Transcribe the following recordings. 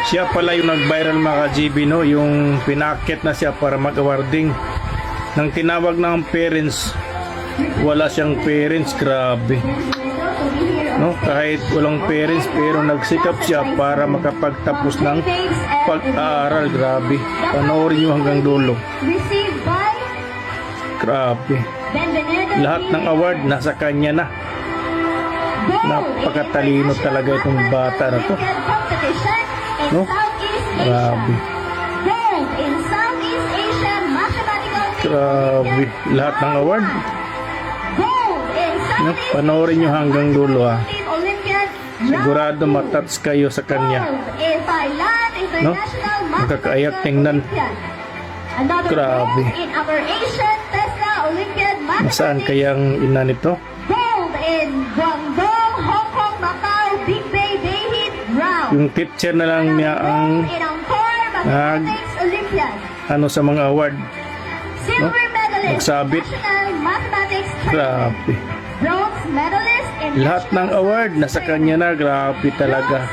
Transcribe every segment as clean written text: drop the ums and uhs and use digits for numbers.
Siya pala yung nag-viral mga GB, no? Yung pinakit na siya para mag-awarding. Nang tinawag ng parents, wala siyang parents. Grabe, no? Kahit walang parents pero nagsikap siya para makapagtapos ng pag-aaral. Grabe, panoorin nyo hanggang dulo. Grabe, lahat ng award nasa kanya na. Napakatalino talaga itong bata na to, no? Grabe, grabe, lahat ng award, no? Panoorin nyo hanggang dulo, ha. Sigurado matats kayo sa kanya, no? Nakakaayak tingnan. Grabe, nasaan kayang ina nito? Yung teacher na lang niya ang ano sa mga award, no? Nagsabit. Grabe, lahat ng award nasa kanya na. Grabe talaga,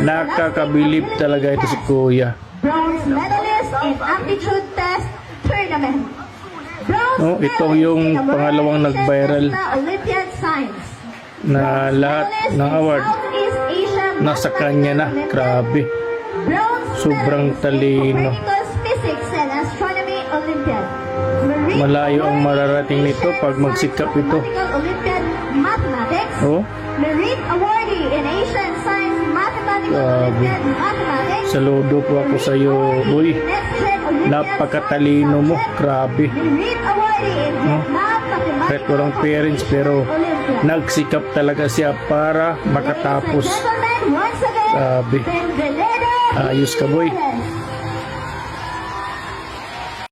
nakakabilib talaga ito si Kuya. Bronze medalist in aptitude test tournament. No, ito yung pangalawang nag-viral na lahat ng award nasa kanya na. Grabe, sobrang talino. Malayo ang mararating nito pag magsikap ito. Oh, grabe, saludo po ako sa iyo, boy. Napakatalino mo. Grabe, no? Kahit walang parents pero nagsikap talaga siya para makatapos. Grabe, ayos ka, boy.